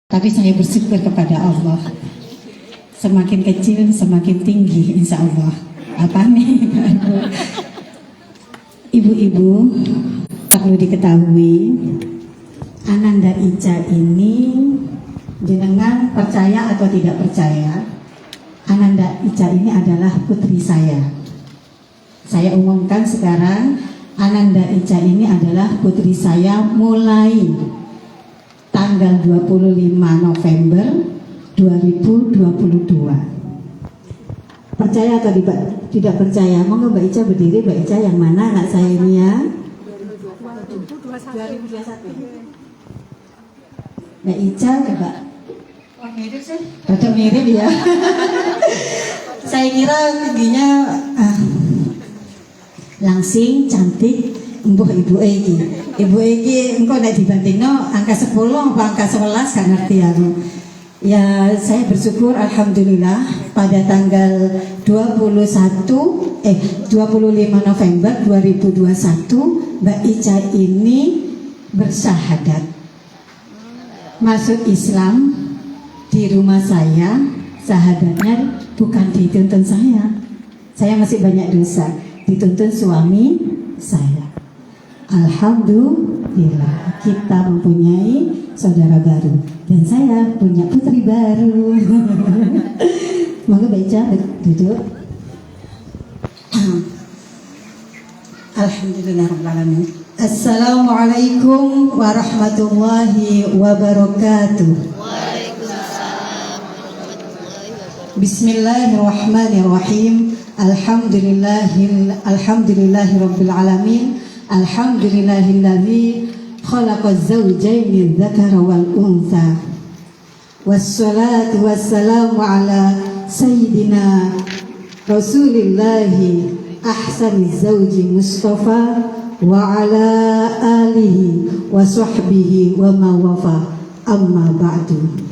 Tapi saya bersyukur kepada Allah. Semakin kecil semakin tinggi insya Allah. Apa nih ibu-ibu, perlu diketahui Ananda Ica ini, jenengan percaya atau tidak percaya, Ananda Ica ini adalah putri saya. Saya umumkan sekarang, Ananda Ica ini adalah putri saya mulai tanggal 25 November 2022. Percaya atau tidak percaya? Monggo Mbak Ica berdiri. Mbak Ica yang mana anak saya ini ya? 2021. Mbak Ica coba. Wah mirip sih. Rada mirip ya. Saya kira tingginya langsing, cantik. Mbah ibu Egi engkau nek dibandingno angka 10 apa angka 11 gak ngerti aku. Ya saya bersyukur alhamdulillah pada tanggal 25 November 2021 Mbak Ica ini bersyahadat masuk Islam di rumah saya. Syahadatnya bukan dituntun saya masih banyak dosa, dituntun suami saya. Alhamdulillah kita mempunyai saudara baru dan saya punya putri baru. Monggo baca duduk. Alhamdulillahirrahmanirrahim. Assalamualaikum warahmatullahi wabarakatuh. Bismillahirrahmanirrahim. Alhamdulillahirabbil alamin. Alhamdulillahilladzi khalaqaz zawjaini dzakara wal untha. Wassalatu wassalamu ala sayyidina Rasulillahi ahsaniz zawji Mustafa wa ala alihi wa sahbihi wa ma wafa. Amma ba'du.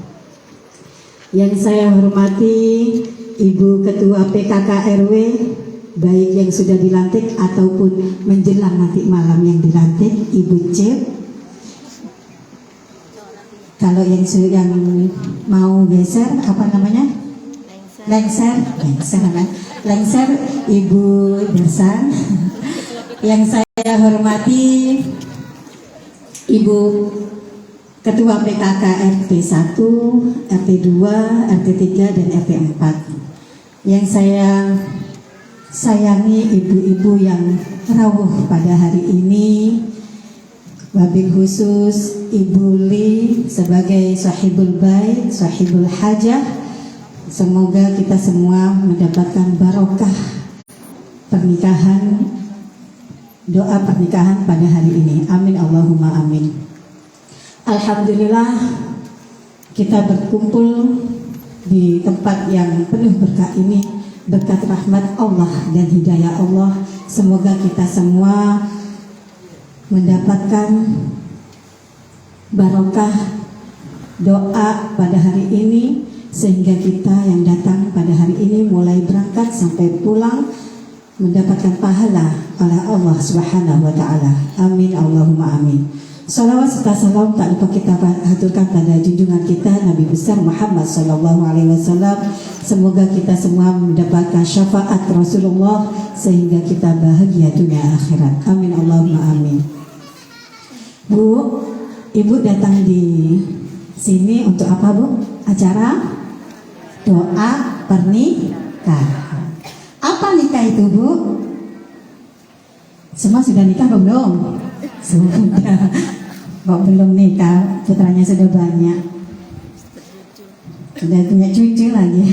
Yang saya hormati Ibu Ketua PKK RW, baik yang sudah dilantik ataupun menjelang nanti malam yang dilantik, Ibu Cip. Kalau yang mau geser apa namanya? Lengser Ibu Dersan. Yang saya hormati Ibu Ketua PKK RT 1, RT 2, RT 3 dan RT 4. Yang saya sayangi ibu-ibu yang rawuh pada hari ini, wabil khusus Ibu Li sebagai sahibul bait, sahibul hajah. Semoga kita semua mendapatkan barokah pernikahan, doa pernikahan pada hari ini. Amin Allahumma amin. Alhamdulillah kita berkumpul di tempat yang penuh berkah ini berkat rahmat Allah dan hidayah Allah. Semoga kita semua mendapatkan barokah doa pada hari ini, sehingga kita yang datang pada hari ini mulai berangkat sampai pulang mendapatkan pahala oleh Allah Subhanahu wa taala. Amin Allahumma amin. Salawat serta salam tak lupa kita haturkan pada junjungan kita Nabi besar Muhammad sallallahu alaihi wasallam. Semoga kita semua mendapatkan syafaat Rasulullah sehingga kita bahagia dunia akhirat. Amin Allahumma amin. Bu, Ibu datang di sini untuk apa, Bu? Acara doa pernikahan. Apa nikah itu, Bu? Semua sudah nikah belum? Sudah. Kok belum nikah, putranya sudah banyak, sudah punya cucu lagi.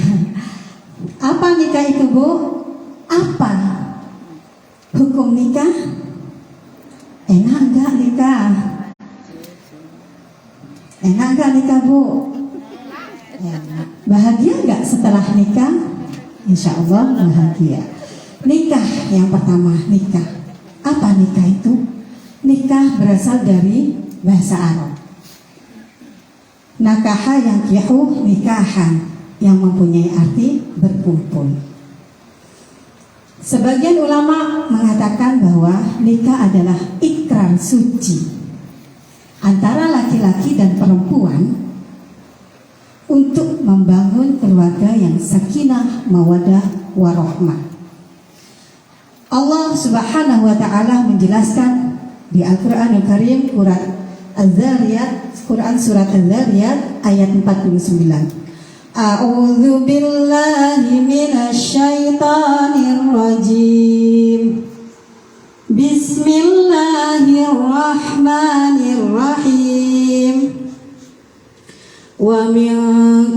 Apa nikah itu, Bu? Apa hukum nikah? Enak enggak nikah? Enak enggak nikah, Bu? Enak. Bahagia enggak setelah nikah? Insya Allah bahagia. Nikah yang pertama, nikah. Apa nikah itu? Nikah berasal dari bahasa Arab. Nakaha yang kihu nikahan, yang mempunyai arti berkumpul. Sebagian ulama mengatakan bahwa nikah adalah ikrar suci antara laki-laki dan perempuan untuk membangun keluarga yang sakinah, mawadah, warahmah. Allah Subhanahu wa taala menjelaskan di Al-Qur'anul Karim Quran surat Az-Zariyat ayat 49. A'udzu billahi minasy syaithanir rajim. Bismillahirrahmanirrahim. Wa min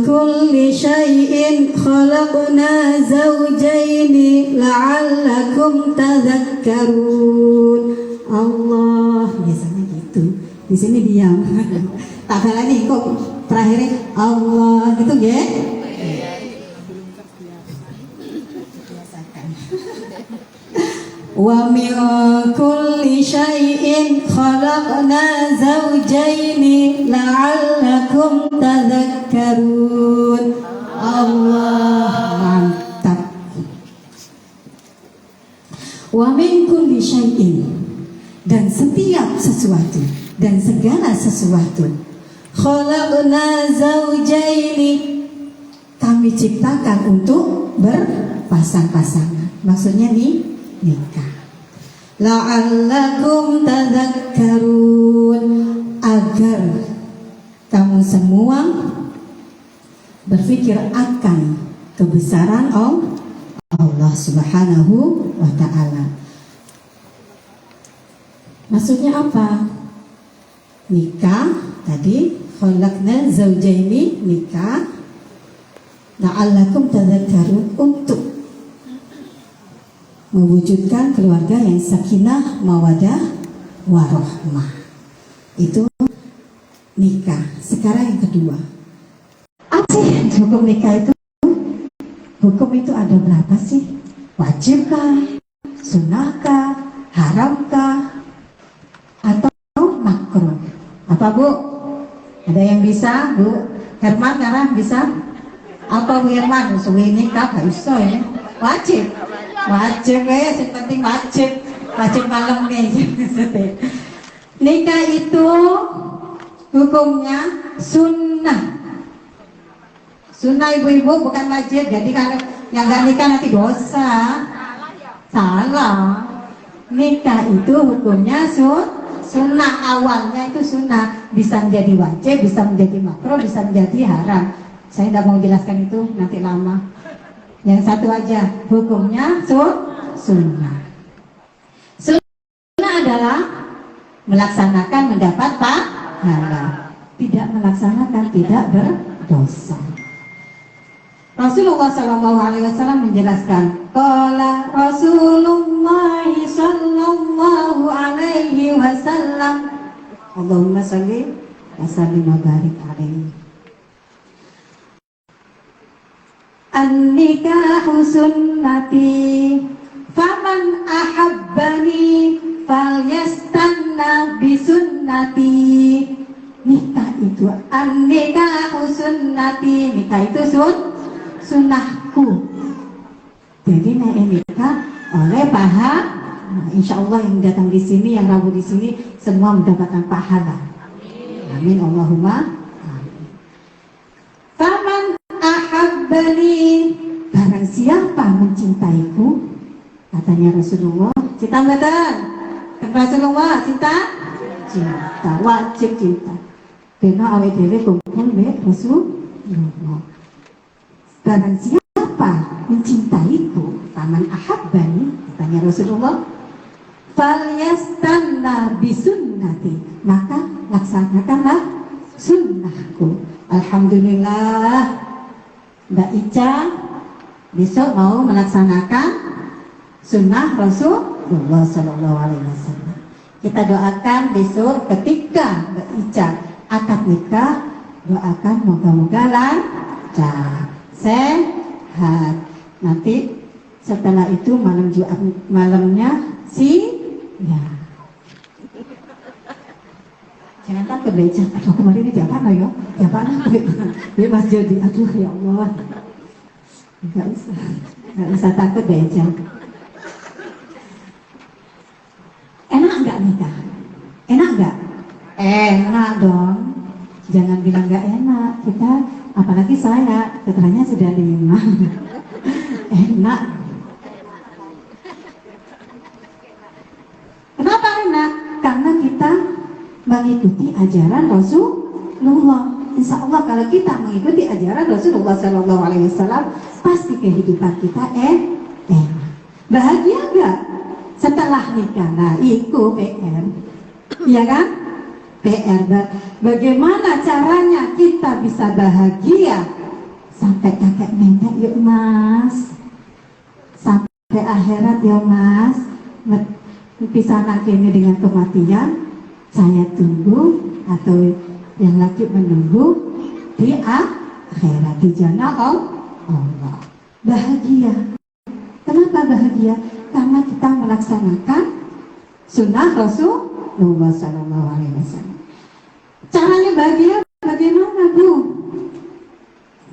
kulli syai'in khalaqna zawjaini la'allakum tadhakkarun. Allah, biasanya gitu. Di sini diam. Tak salah nih kok terakhirnya Allah gitu ya. Wa min kulli syai'in khalaqna zawjaini la'allakum tadhakkarun. Allah, mantap. Wa min kulli syai'in, dan setiap sesuatu dan segala sesuatu, khalaqna zawjaini, kami ciptakan untuk berpasang-pasangan. Maksudnya nih nikah. La'allakum tadhakkarun, agar kamu semua berpikir akan kebesaran Allah Subhanahu wa ta'ala. Maksudnya apa? Nikah tadi, khalaqna zawjaini, nikah, la'allakum tadhakkarun, untuk mewujudkan keluarga yang sakinah, mawadah, warahmah. Itu nikah. Sekarang yang kedua, apa sih hukum nikah itu? Hukum itu ada berapa sih? Wajibkah? Sunnahkah? Haramkah? Atau makruh? Apa Bu? Ada yang bisa? Bu Herman sekarang bisa? Apa Bu Herman? Suwi nikah gak bisa ya? Wajib. Wajib ya, yang penting wajib. Wajib malam nih. Nikah itu hukumnya sunnah. Sunnah ibu-ibu, bukan wajib. Jadi kalau yang gak nikah nanti dosa. Salah. Nikah itu hukumnya sunnah. Awalnya itu sunnah. Bisa menjadi wajib, bisa menjadi makruh, bisa menjadi haram. Saya tidak mau jelaskan itu, nanti lama. Yang satu aja, hukumnya sunnah. Sunnah adalah melaksanakan mendapat pahala. Tidak melaksanakan tidak berdosa. Rasulullah SAW menjelaskan, qala Rasulullah sallallahu alaihi wasallam, Allahumma shalli wa sallim wa barik alaihi. An-nikahu sunnati, faman ahabbani falyastanna bisunnati. Nikah itu an-nikahu sunnati, nikah itu sunnahku. Jadi nikah oleh pahala. Nah, insya Allah yang datang di sini, yang rabu di sini, semua mendapatkan pahala. Amin Allahumma. Faman ahabbani, barang siapa mencintaiku, katanya Rasulullah. Cinta betul? Rasulullah cinta, wajib cinta. Karena awet dewe kumpul be Rasulullah. Barang siapa mencintaiku, faman ahabbani, katanya Rasulullah, falyastanna bisunnati, maka laksanakanlah sunnahku. Alhamdulillah, Mbak Ica besok mau melaksanakan sunnah Rasulullah SAW. Kita doakan besok ketika Mbak Ica akad nikah, doakan moga-moga lancar, sehat. Nanti setelah itu malam Jumat malamnya ya. Jangan takut beca. Aduh kemarin ini diapa ya? Diapa dia Mas Jody. Aduh ya Allah. Nggak usah takut beca. Enak nggak nikah? Enak nggak? Enak dong. Jangan bilang nggak enak. Kita Apalagi saya, keterangannya sudah 5. Enak. Kenapa enak? Karena kita mengikuti ajaran Rasulullah. Insya Allah kalau kita mengikuti ajaran Rasulullah SAW, pasti kehidupan kita enak. Bahagia gak? Setelah nikah, nah itu PR, ya kan? PR. Bagaimana caranya kita bisa bahagia sampai kakek nenek, yuk mas, sampai akhirat ya mas. Pisah ini dengan kematian, saya tunggu atau yang lagi menunggu di akhirat di jannah Allah. Bahagia. Kenapa bahagia? Karena kita melaksanakan sunnah Rasulullah SAW. Caranya bahagia bagaimana, Bu?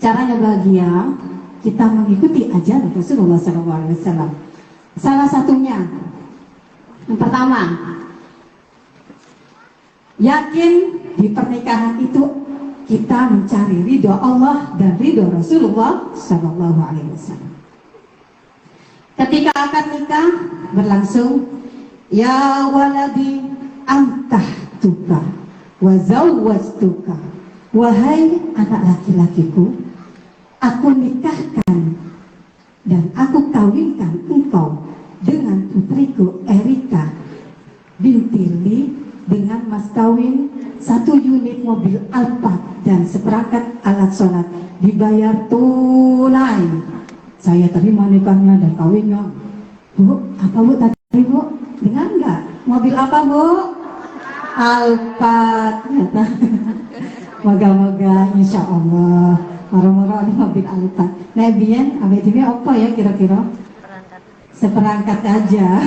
Caranya bahagia kita mengikuti ajaran Rasulullah SAW. Salah satunya, yang pertama, yakin di pernikahan itu kita mencari ridho Allah dan ridho Rasulullah SAW. Ketika akad nikah berlangsung, ya waladi antah tuka wa zawwajtuka, wahai anak laki-lakiku, aku nikahkan dan aku kawinkan engkau dengan putriku Erika binti Li dengan mas kawin 1 unit mobil Alphard dan seperangkat alat sholat dibayar tunai. Saya terima nikahnya dan kawinnya. Bu, apa Bu tadi Bu? Dengar nggak? Mobil apa Bu? Alphard. Moga-moga insya Allah moro-moro ada mobil Alphard. Nah biyen awet dhewe apa ya kira-kira? Seperangkat aja.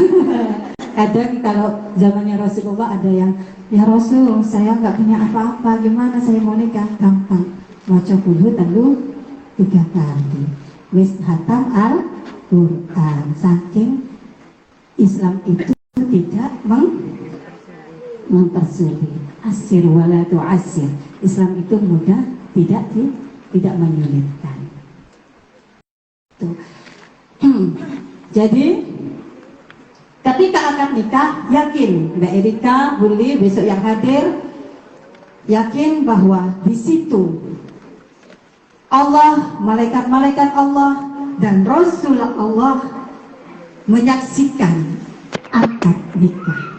Kadang kalau zamannya Rasulullah ada yang, ya Rasul saya nggak punya apa-apa, gimana saya mau nikah? Gampang, maca dulu lalu 3 kali wis hatam Al-Quran. Saking Islam itu tidak mempersulit. Asir wala tu'asir. Islam itu mudah, tidak menyulitkan. Tuh. Jadi ketika akad nikah, yakin Mbak Erika, Buli, besok yang hadir, yakin bahwa di situ Allah, malaikat-malaikat Allah dan Rasul Allah menyaksikan akad nikah.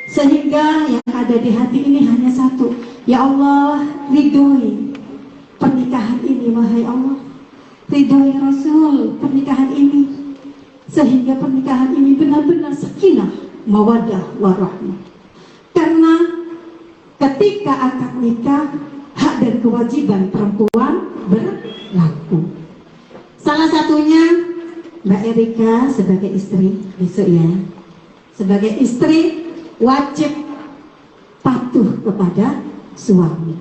Sehingga yang ada di hati ini hanya satu, ya Allah, ridhoi pernikahan ini, wahai Allah. Ridhoi Rasul pernikahan ini, sehingga pernikahan ini benar-benar sakinah, mawaddah, warahmah. Karena ketika akad nikah, hak dan kewajiban perempuan berlaku. Salah satunya Mbak Erika sebagai istri, besok ya, sebagai istri wajib patuh kepada suami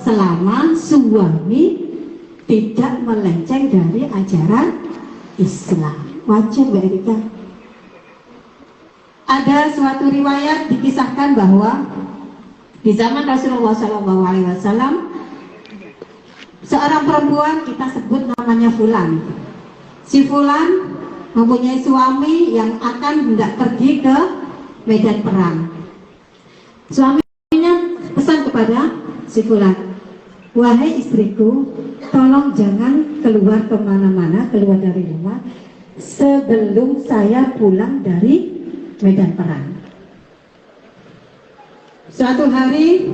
selama suami tidak melenceng dari ajaran Islam. Wajib Mbak Erika. Ada suatu riwayat dikisahkan bahwa di zaman Rasulullah SAW, seorang perempuan, kita sebut namanya Fulan. Si Fulan mempunyai suami yang akan hendak pergi ke medan perang. Suaminya pesan kepada si Fulan, wahai istriku, tolong jangan keluar kemana-mana, keluar dari rumah sebelum saya pulang dari medan perang. Suatu hari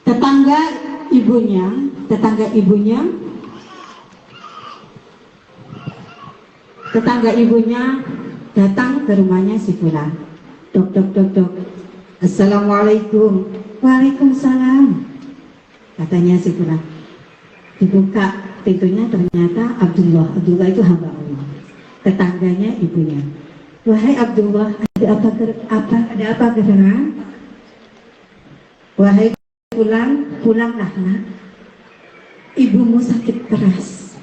tetangga ibunya datang ke rumahnya si Fulan. Dok. Assalamualaikum. Waalaikumsalam. Katanya si Fulan. Dibuka pintunya, ternyata Abdullah itu hamba Allah. Tetangganya ibunya. Wahai Abdullah, ada apa gerangan? Wahai Fulan, pulanglah nak. Ibumu sakit keras.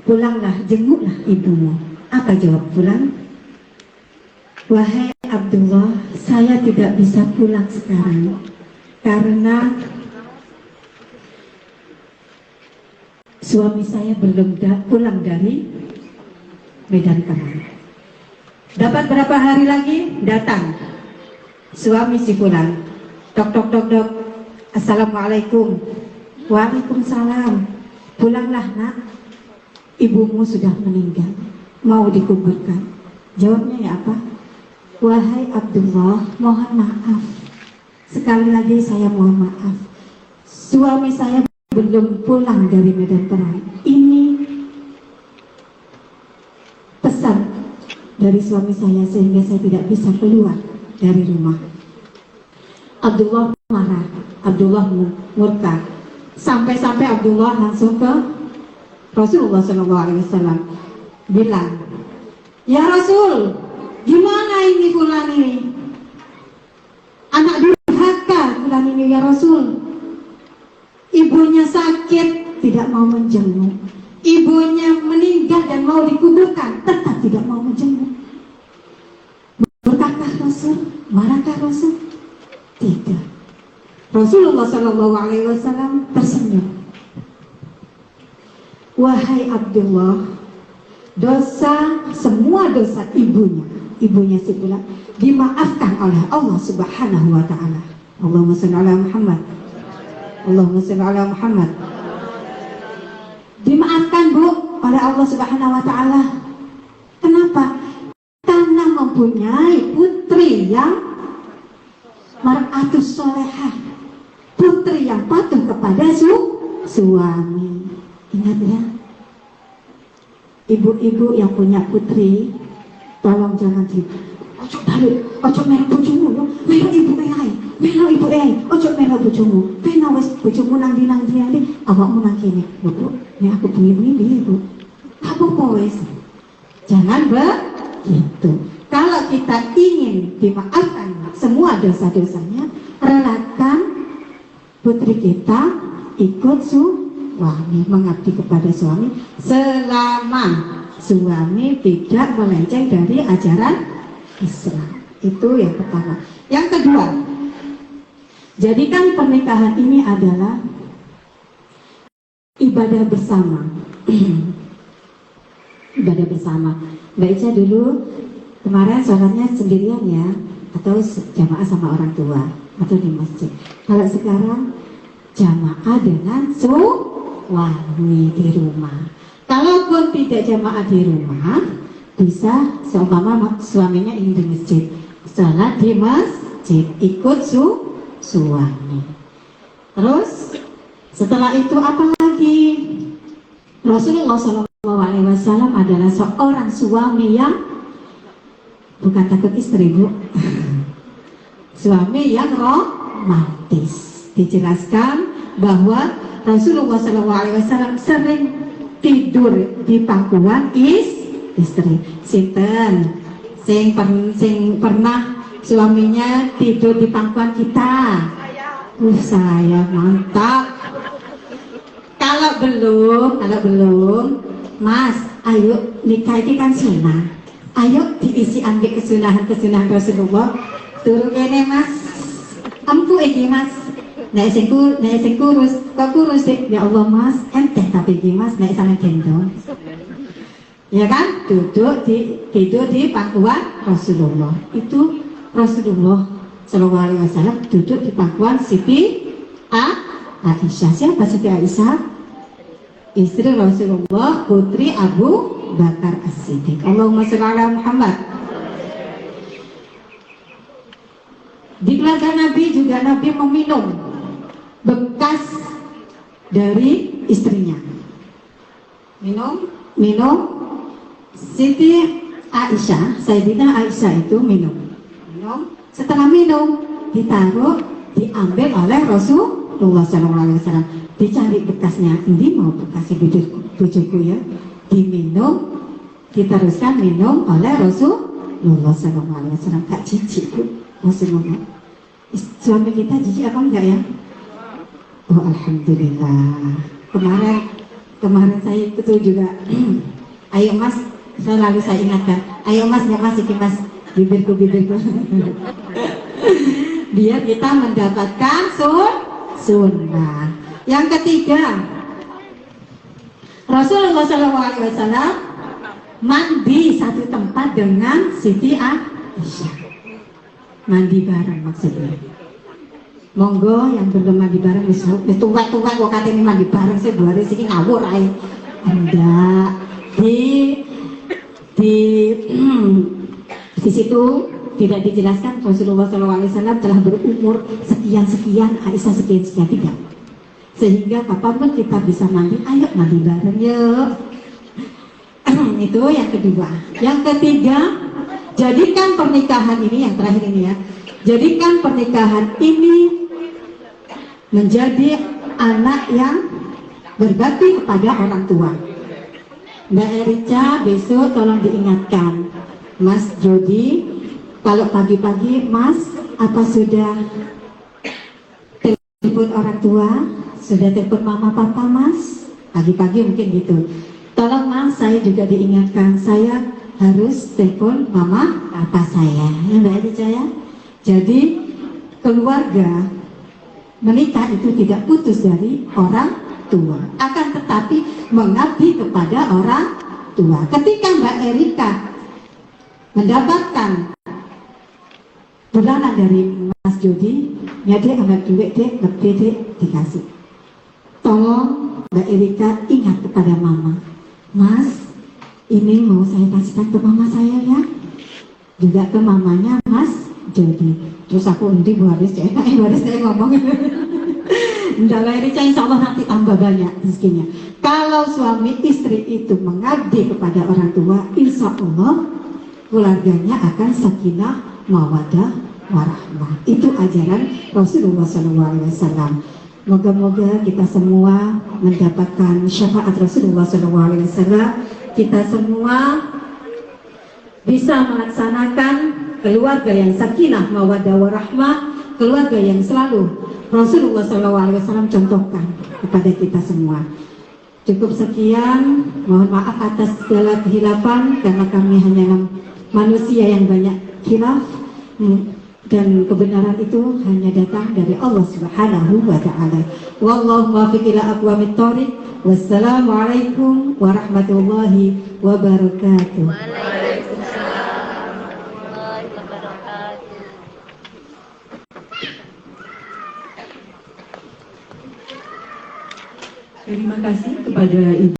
Pulanglah, jenguklah ibumu. Apa jawab Fulan? Wahai Abdullah, saya tidak bisa pulang sekarang karena suami saya belum pulang dari medan perang. Dapat berapa hari lagi datang suami si pulang. Dok dok dok dok, assalamualaikum. Waalaikumsalam. Pulanglah nak, ibumu sudah meninggal, mau dikuburkan. Jawabnya ya apa? Wahai Abdullah, mohon maaf. Sekali lagi saya mohon maaf. Suami saya belum pulang dari medan perang. Ini pesan dari suami saya sehingga saya tidak bisa keluar dari rumah. Abdullah marah, Abdullah murka. Sampai-sampai Abdullah langsung ke Rasulullah SAW bilang, ya Rasul, gimana ini fulan ini? Anak durhaka fulan ini ya Rasul. Ibunya sakit, tidak mau menjenguk. Ibunya meninggal dan mau dikuburkan, tetap tidak mau menjenguk. Murkakah Rasul? Marahkah Rasul? Tidak. Rasulullah SAW tersenyum. Wahai Abdullah, semua dosa ibunya si pulang dimaafkan oleh Allah Subhanahu wa Ta'ala. Allahumma shalli ala Muhammad. Allahumma shalli ala Muhammad. Dimaafkan Bu oleh Allah Subhanahu wa Ta'ala. Kenapa? Karena mempunyai putri yang mar'atus solehah, putri yang patuh kepada suami. Ingat ya, ibu-ibu yang punya putri, tolong jangan ojo balik, ojo melo bojomu, melo ibu ojo melo bojomu, pena wis bojomu nang ndi awakmu nang kene. Bu, ini aku bengi-bengi Bu. Apa wis? Jangan begitu. Kalau kita ingin dimaafkan semua dosa-dosanya, relakan putri kita ikut suami, mengabdi kepada suami selama suami tidak melenceng dari ajaran Islam. Itu yang pertama. Yang kedua, jadikan pernikahan ini adalah ibadah bersama. Ibadah bersama. Mbak Ica dulu kemarin sholatnya sendirian ya, atau jamaah sama orang tua, atau di masjid. Kalau sekarang jamaah dengan suami di rumah. Kalaupun tidak jamaah di rumah, bisa seumpama suaminya ingin di masjid, sholat di masjid, ikut suami. Terus setelah itu apa lagi? Rasulullah SAW adalah seorang suami yang bukan takut istri Bu, suami yang romantis. Dijelaskan bahwa Rasulullah SAW sering tidur di pangkuan istri. Sinten sing pernah suaminya tidur di pangkuan kita? Saya mantap. Kalau belum, Mas, ayo nikah ini kan sunnah. Ayo diisi ambil kesunahan Rasulullah. Turun kene Mas, ampu iki Mas. Nek sing kurus, kok kurus sih? Ya Allah Mas, enteh tapi iki Mas, nek sampe gendong. Ya kan? Tidur di pangkuan Rasulullah. Itu Rasulullah SAW duduk di pangkuan Siti Aisyah. Siapa Siti Aisyah? Istri Rasulullah, putri Abu Bakar As-Siddiq. Allahumma sholli ala Muhammad. Di keluarga Nabi juga Nabi meminum bekas dari istrinya. Minum. Siti Aisyah, Sayyidina Aisyah itu minum. Setelah minum, diambil oleh Rasulullah SAW. Dicari bekasnya, ini mau bekasnya bujuku ya. Diminum, diteruskan minum oleh Rasulullah SAW. Gak jijik Bu Rasulullah. Suami kita jijik apa enggak ya? Oh alhamdulillah. Kemarin saya itu juga ayo Mas, selalu saya ingatkan, ayo Mas, ya Mas, iki Mas, bibirku Biar kita mendapatkan sunnah. Yang ketiga, Rasulullah SAW mandi satu tempat dengan Siti Aisyah. Mandi bareng maksudnya. Monggo yang belum mandi bareng wis tuwek-tuwek kok katene mandi bareng sih dua hari iki ngawur ae. Enggak. Di situ tidak dijelaskan Rasulullah SAW telah berumur sekian-sekian, Aisyah sekian-sekian, tidak. Sehingga kapanpun kita bisa mandi, ayo mandi bareng yuk. Itu yang kedua. Yang ketiga, jadikan pernikahan ini, yang terakhir ini ya, jadikan pernikahan ini menjadi anak yang berbakti kepada orang tua. Mbak Erica besok tolong diingatkan, Mas Jody, kalau pagi-pagi Mas apa sudah telepon orang tua, sudah telepon mama papa Mas, pagi-pagi mungkin gitu. Tolong Mas, saya juga diingatkan, saya harus telepon mama papa saya, ya Mbak Erica ya. Jadi keluarga menikah itu tidak putus dari orang tua, akan tetapi mengabdi kepada orang tua. Ketika Mbak Erika mendapatkan bulanan dari Mas Jody, ya dia ambil duit deh, lebih deh dikasih. Tolong Mbak Erika ingat kepada mama, Mas, ini mau saya kasihkan ke mama saya ya, juga ke mamanya Mas Jody. Terus aku nanti Bu Haris saya ngomong. Mbak Erica insya Allah nanti tambah banyak rezekinya. Kalau suami istri itu mengabdi kepada orang tua, insya Allah keluarganya akan sakinah, mawadah, warahmah. Itu ajaran Rasulullah SAW. Moga-moga kita semua mendapatkan syafaat Rasulullah SAW. Kita semua bisa melaksanakan keluarga yang sakinah, mawadah, warahmah, keluarga yang selalu Rasulullah SAW contohkan kepada kita semua. Cukup sekian, mohon maaf atas segala kehilafan karena kami hanya manusia yang banyak khilaf, dan kebenaran itu hanya datang dari Allah Subhanahu wa Ta'ala. Wallahu muwaffiq ila aqwamit thoriq. Wassalamualaikum warahmatullahi wabarakatuh. Terima kasih kepada Ibu